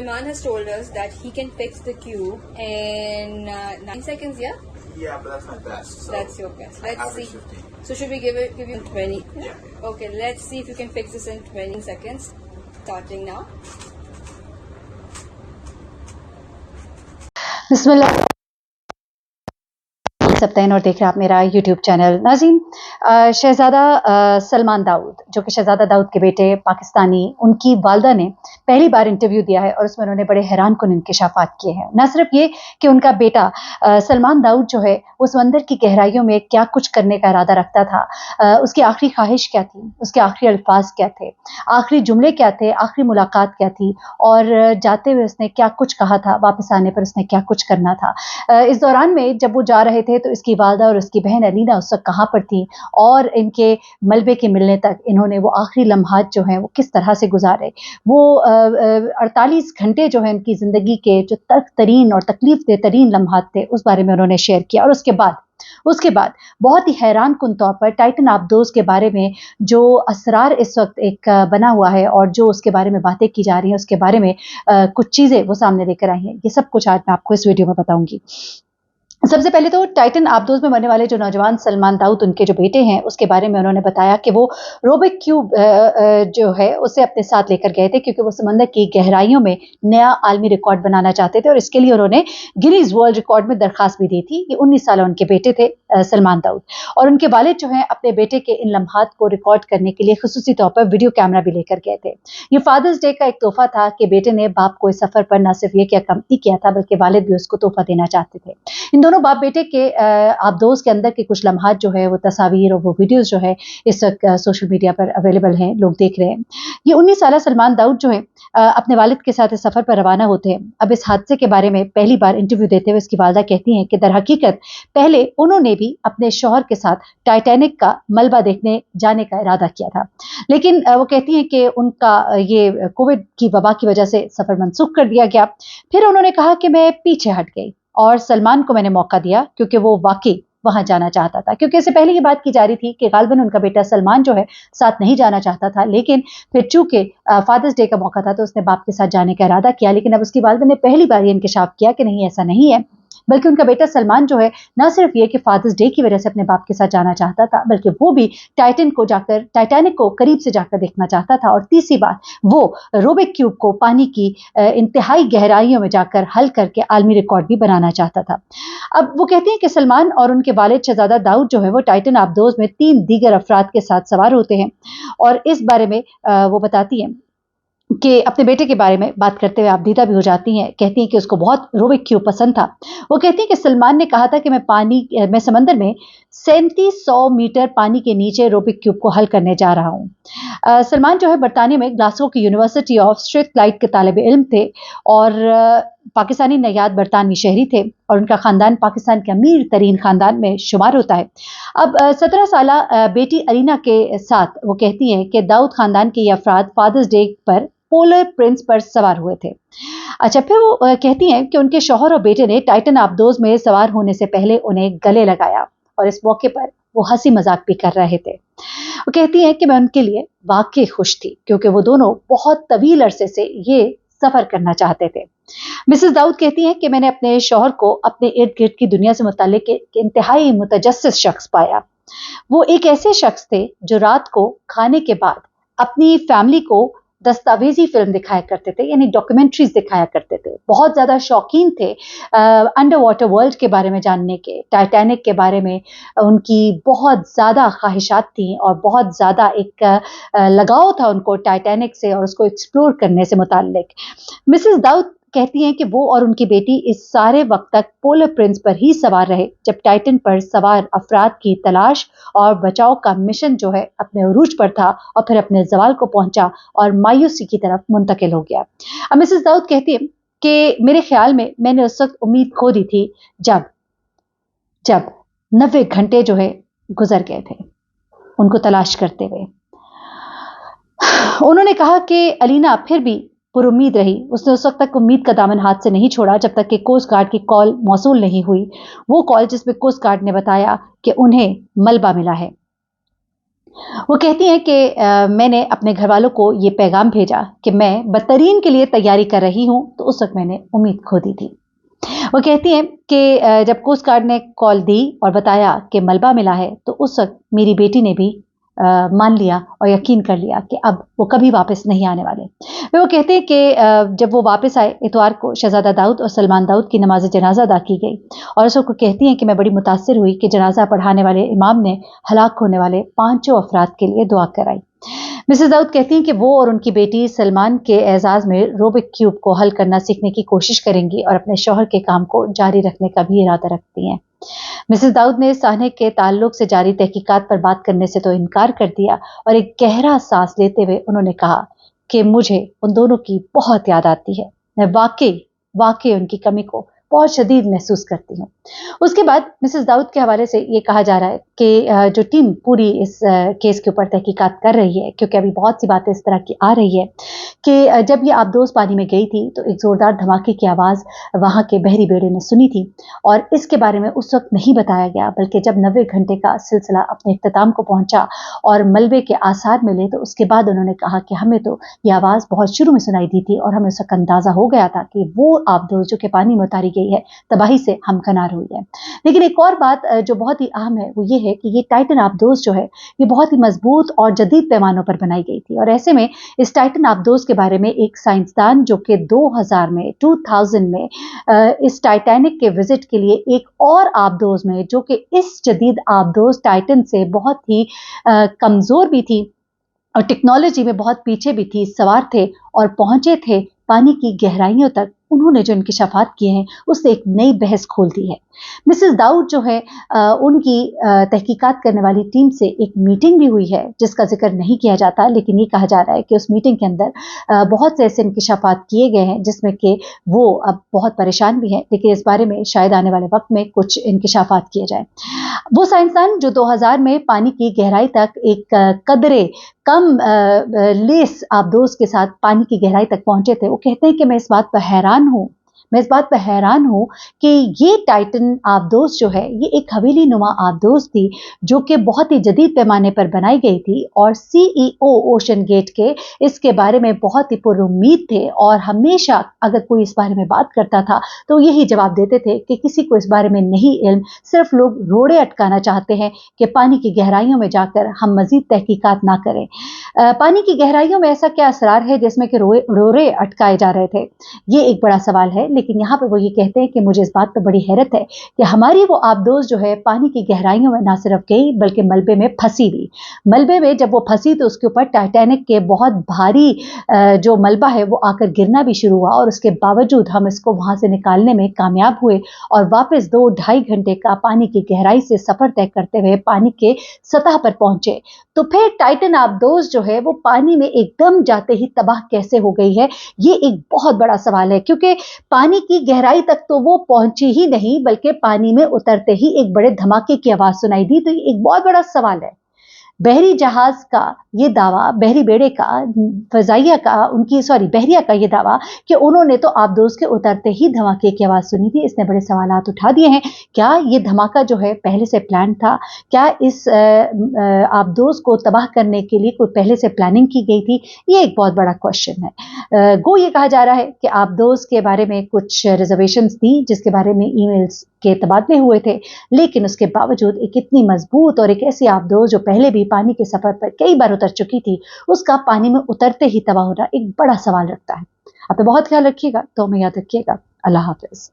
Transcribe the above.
Salman has told us that he can fix the cube in 9 seconds, yeah? Yeah, but that's my best. So That's your best. Let's see. average 15. So should we give you 20? Yeah. Okay, let's see if you can fix this in 20 seconds. Starting now. बिस्मिल्लाह सप्ताह और देख रहे हैं आप मेरा YouTube channel. नाज़रीन, शहज़ादा सलमान दाऊद, जो कि शहज़ादा दाऊद के बेटे पाकिस्तानी, उनकी वालदा ने पहली बार इंटरव्यू दिया है और उसमें उन्होंने बड़े हैरान कुन इंकशाफात किए हैं। न सिर्फ ये कि उनका बेटा सलमान दाऊद जो है वो समंदर की गहराइयों में क्या कुछ करने का इरादा रखता था, उसकी आखिरी ख्वाहिश क्या थी, उसके आखिरी अल्फाज क्या थे, आखिरी जुमले क्या थे, आखिरी मुलाकात क्या थी और जाते हुए उसने क्या कुछ कहा था, वापस आने पर उसने क्या कुछ करना था। इस दौरान में जब वो जा रहे थे तो इसकी वालदा और उसकी बहन अलीना उस वक्त कहाँ पर थी और इनके मलबे के मिलने तक इन्होंने वो आखिरी लम्हात जो हैं वो किस तरह से गुजारे। वो 48 घंटे जो है उनकी ज़िंदगी के जो तल्ख तरीन और तकलीफ दे तरीन लम्हात थे उस बारे में उन्होंने शेयर किया। और उसके बाद बहुत ही हैरान कुन तौर पर टाइटन आबदोज़ के बारे में जो असरार इस वक्त एक बना हुआ है और जो उसके बारे में बातें की जा रही हैं, उसके बारे में कुछ चीज़ें वो सामने लेकर आई हैं। ये सब कुछ आज मैं आपको इस वीडियो में बताऊंगी। सबसे पहले तो टाइटन आबदोज़ में मरने वाले जो नौजवान सलमान दाऊद, उनके जो बेटे हैं, उसके बारे में उन्होंने बताया कि वो रूबिक क्यूब जो है उसे अपने साथ लेकर गए थे क्योंकि वो समंदर की गहराइयों में नया आलमी रिकॉर्ड बनाना चाहते थे और इसके लिए उन्होंने गिनीज वर्ल्ड रिकॉर्ड में दरखास्त भी दी थी। ये 19 साल उनके बेटे थे सलमान दाऊद, और उनके वालिद जो हैं अपने बेटे के इन लम्हात को रिकॉर्ड करने के लिए खुसूसी तौर पर वीडियो कैमरा भी लेकर गए थे। ये फादर्स डे का एक तोहफा था कि बेटे ने बाप को इस सफ़र पर न सिर्फ ये क्या कम नहीं किया था बल्कि वालिद भी उसको तोहफा देना चाहते थे। इन दोनों बाप बेटे के आबदोज़ के अंदर के कुछ लम्हात जो है वो तस्वीर और वो वीडियोस जो है इस वक्त सोशल मीडिया पर अवेलेबल हैं, लोग देख रहे हैं। ये 19 साल सलमान दाऊद जो है अपने वालिद के साथ इस सफ़र पर रवाना होते हैं। अब इस हादसे के बारे में पहली बार इंटरव्यू देते हुए इसकी वालदा कहती हैं कि दर हकीकत पहले उन्होंने भी अपने शौहर के साथ टाइटैनिक का मलबा देखने जाने का इरादा किया था, लेकिन वो कहती हैं कि उनका ये कोविड की वबा की वजह से सफ़र मनसूख कर दिया गया। फिर उन्होंने कहा कि मैं पीछे हट गई और सलमान को मैंने मौका दिया क्योंकि वो वाकई वहां जाना चाहता था, क्योंकि इससे पहले ये बात की जा रही थी कि गालिबन उनका बेटा सलमान जो है साथ नहीं जाना चाहता था, लेकिन फिर चूंकि फादर्स डे का मौका था तो उसने बाप के साथ जाने का इरादा किया। लेकिन अब उसकी वालिदा ने पहली बार ये इंकशाफ किया कि नहीं, ऐसा नहीं है, बल्कि उनका बेटा सलमान जो है न सिर्फ ये कि फादर्स डे की वजह से अपने बाप के साथ जाना चाहता था बल्कि वो भी टाइटैनिक को करीब से जाकर देखना चाहता था, और तीसरी बात वो रूबिक क्यूब को पानी की इंतहाई गहराइयों में जाकर हल करके आलमी रिकॉर्ड भी बनाना चाहता था। अब वो कहते हैं कि सलमान और उनके वालिद शहजादा दाऊद जो है वो टाइटन आबदोज़ में 3 दीगर अफराद के साथ सवार होते हैं, और इस बारे में वो बताती हैं कि अपने बेटे के बारे में बात करते हुए आप दीदा भी हो जाती हैं। कहती हैं कि उसको बहुत रूबिक क्यूब पसंद था। वो कहती हैं कि सलमान ने कहा था कि मैं समंदर में 3700 मीटर पानी के नीचे रूबिक क्यूब को हल करने जा रहा हूँ। सलमान जो है बरतानिया में ग्लासगो की यूनिवर्सिटी ऑफ स्ट्रिथलाइट के तालिब इल्म थे और पाकिस्तानी नयाद बरतानवी शहरी थे, और उनका ख़ानदान पाकिस्तान के अमीर तरीन ख़ानदान में शुमार होता है। अब 17 साल बेटी अलीना के साथ वो कहती हैं कि दाऊद ख़ानदान के ये अफराद फादर्स डे पर पोलर प्रिंस पर सवार हुए थे। अच्छा, फिर वो कहती हैं कि उनके शौहर और बेटे ने टाइटन आबदोज़ में सवार होने से पहले उन्हें गले लगाया और इस मौके पर वो हंसी मजाक भी कर रहे थे। वो कहती हैं कि मैं उनके लिए वाकई खुश थी क्योंकि वो दोनों बहुत तवील अरसे से ये सफ़र करना चाहते थे। मिसेस दाऊद कहती हैं कि मैंने अपने शौहर को अपने इर्द गिर्द की दुनिया से मुताल्लिक एक इंतहाई मुतजस्सिस शख्स पाया। वो एक ऐसे शख्स थे जो रात को खाने के बाद अपनी फैमिली को दस्तावेजी फिल्म दिखाया करते थे, यानी डॉक्यूमेंट्रीज दिखाया करते थे। बहुत ज़्यादा शौकीन थे अंडर वाटर वर्ल्ड के बारे में जानने के, टाइटैनिक के बारे में उनकी बहुत ज़्यादा ख्वाहिशात थी और बहुत ज़्यादा एक लगाव था उनको टाइटैनिक से और उसको एक्सप्लोर करने से मुताल्लिक। मिसेस दाऊद कहती हैं कि वो और उनकी बेटी इस सारे वक्त तक पोलर प्रिंस पर ही सवार रहे जब टाइटन पर सवार अफराद की तलाश और बचाव का मिशन जो है अपने उरूज पर था और फिर अपने ज़वाल को पहुंचा और मायूसी की तरफ मुंतकिल हो गया। अब मिसेस दाऊद कहती है कि मेरे ख्याल में मैंने उस वक्त उम्मीद खो दी थी जब 90 घंटे जो है गुजर गए थे उनको तलाश करते हुए। उन्होंने कहा कि अलीना फिर भी पुरुम्मीद रही। उसने उस वक्त तक उम्मीद का दामन हाथ से नहीं छोड़ा जब तक कि कोस्ट गार्ड की कॉल मौसूल नहीं हुई। वो कॉल जिसमें कोस्ट गार्ड ने बताया कि उन्हें मलबा मिला है। وہ کہتی ہیں کہ میں نے اپنے گھر والوں کو یہ پیغام بھیجا کہ میں بدترین کے لیے تیاری کر رہی ہوں، تو اس وقت میں نے امید کھو دی تھی۔ وہ کہتی ہیں کہ جب کوسٹ گارڈ نے کال دی اور بتایا کہ ملبہ ملا ہے، تو اس وقت میری بیٹی نے بھی مان لیا اور یقین کر لیا کہ اب وہ کبھی واپس نہیں آنے والے۔ وہ کہتے ہیں کہ جب وہ واپس آئے اتوار کو، شہزادہ داؤد اور سلمان داؤد کی نماز جنازہ ادا کی گئی، اور اس کو کہتی ہیں کہ میں بڑی متاثر ہوئی کہ جنازہ پڑھانے والے امام نے ہلاک ہونے والے 5 افراد کے لیے دعا کرائی۔ مسز داؤد کہتی ہیں کہ وہ اور ان کی بیٹی سلمان کے اعزاز میں روبک کیوب کو حل کرنا سیکھنے کی کوشش کریں گی اور اپنے شوہر کے کام کو جاری رکھنے کا بھی ارادہ رکھتی ہیں۔ مسز داؤد نے سانحے کے تعلق سے جاری تحقیقات پر بات کرنے سے تو انکار کر دیا، اور ایک گہرا سانس لیتے ہوئے انہوں نے کہا کہ مجھے ان دونوں کی بہت یاد آتی ہے، میں واقعی ان کی کمی کو بہت شدید محسوس کرتی ہوں۔ اس کے بعد مسز داؤد کے حوالے سے یہ کہا جا رہا ہے کہ جو ٹیم پوری اس کیس کے اوپر تحقیقات کر رہی ہے، کیونکہ ابھی بہت سی باتیں اس طرح کی آ رہی ہے کہ جب یہ آبدوز پانی میں گئی تھی تو ایک زوردار دھماکے کی آواز وہاں کے بحری بیڑے نے سنی تھی، اور اس کے بارے میں اس وقت نہیں بتایا گیا، بلکہ جب 90 گھنٹے کا سلسلہ اپنے اختتام کو پہنچا اور ملبے کے آثار ملے تو اس کے بعد انہوں نے کہا کہ ہمیں تو یہ آواز بہت شروع میں سنائی دی تھی اور ہمیں اس وقت اندازہ ہو گیا تھا کہ وہ آبدوز جو کہ پانی میں اتاری گئی ہے تباہی سے ہمکنار ہوئی ہے۔ لیکن ایک اور بات جو بہت ہی اہم ہے وہ یہ ہے کہ یہ ٹائٹن آبدوز جو ہے یہ بہت ہی مضبوط اور جدید پیمانوں پر بنائی گئی تھی، اور ایسے میں اس ٹائٹن آبدوز کے بارے میں ایک سائنسدان جو کہ 2000 میں اس ٹائٹینک کے وزٹ کے لیے ایک اور آبدوز میں جو کہ اس جدید آبدوز ٹائٹن سے بہت ہی کمزور بھی تھی اور ٹیکنالوجی میں بہت پیچھے بھی تھی، سوار تھے اور پہنچے تھے پانی کی گہرائیوں تک، انہوں نے جو انکشافات کیے ہیں اس سے ایک نئی بحث کھول دی ہے۔ مسز داؤد جو ہے ان کی تحقیقات کرنے والی ٹیم سے ایک میٹنگ بھی ہوئی ہے جس کا ذکر نہیں کیا جاتا، لیکن یہ کہا جا رہا ہے کہ اس میٹنگ کے اندر بہت سے ایسے انکشافات کیے گئے ہیں جس میں کہ وہ اب بہت پریشان بھی ہیں، لیکن اس بارے میں شاید آنے والے وقت میں کچھ انکشافات کیے جائیں۔ وہ سائنسدان جو 2000 میں پانی کی گہرائی تک ایک قدرے کم لیس آبدوز کے ساتھ پانی کی گہرائی تک پہنچے تھے، وہ کہتے ہیں کہ میں اس بات پر حیران ہوں کہ یہ ٹائٹن آبدوز جو ہے یہ ایک حویلی نما آبدوز تھی جو کہ بہت ہی جدید پیمانے پر بنائی گئی تھی، اور CEO اوشن گیٹ کے اس کے بارے میں بہت ہی پر امید تھے، اور ہمیشہ اگر کوئی اس بارے میں بات کرتا تھا تو یہی جواب دیتے تھے کہ کسی کو اس بارے میں نہیں علم، صرف لوگ روڑے اٹکانا چاہتے ہیں کہ پانی کی گہرائیوں میں جا کر ہم مزید تحقیقات نہ کریں۔ پانی کی گہرائیوں میں ایسا کیا اسرار ہے جس میں کہ روڑے اٹکائے جا رہے تھے، یہ ایک بڑا سوال ہے۔ لیکن یہاں پہ وہ یہ کہتے ہیں کہ مجھے اس بات پہ بڑی حیرت ہے کہ ہماری وہ آبدوز جو ہے پانی کی گہرائیوں میں نہ صرف گئی بلکہ ملبے میں پھنسی بھی۔ ملبے میں جب وہ پھنسی تو اس کے اوپر ٹائٹینک کے بہت بھاری جو ملبہ ہے وہ آ کر گرنا بھی شروع ہوا، اور اس کے باوجود ہم اس کو وہاں سے نکالنے میں کامیاب ہوئے اور واپس 2-2.5 گھنٹے کا پانی کی گہرائی سے سفر طے کرتے ہوئے پانی کے سطح پر پہنچے۔ تو پھر ٹائٹن آبدوز جو ہے وہ پانی میں ایک دم جاتے ہی تباہ کیسے ہو گئی ہے، یہ ایک بہت بڑا سوال ہے، کیونکہ پانی کی گہرائی تک تو وہ پہنچی ہی نہیں بلکہ پانی میں اترتے ہی ایک بڑے دھماکے کی آواز سنائی دی، تو یہ ایک بہت بڑا سوال ہے۔ بحری جہاز کا یہ دعویٰ، بحری بیڑے کا، بحریہ کا یہ دعویٰ کہ انہوں نے تو آبدوز کے اترتے ہی دھماکے کی آواز سنی تھی، اس نے بڑے سوالات اٹھا دیے ہیں۔ کیا یہ دھماکہ جو ہے پہلے سے پلان تھا؟ کیا اس آبدوز کو تباہ کرنے کے لیے کوئی پہلے سے پلاننگ کی گئی تھی؟ یہ ایک بہت بڑا کوشچن ہے۔ گو یہ کہا جا رہا ہے کہ آبدوز کے بارے میں کچھ ریزرویشنز تھی جس کے بارے میں ای میلز کے تبادلے ہوئے تھے، لیکن اس کے باوجود ایک اتنی مضبوط اور ایک ایسی آبدوز جو پہلے بھی پانی کے سفر پر کئی بار اتر چکی تھی، اس کا پانی میں اترتے ہی تباہ ہونا ایک بڑا سوال رکھتا ہے۔ آپ تو بہت خیال رکھیے گا، تو ہمیں یاد رکھیے گا۔ اللہ حافظ۔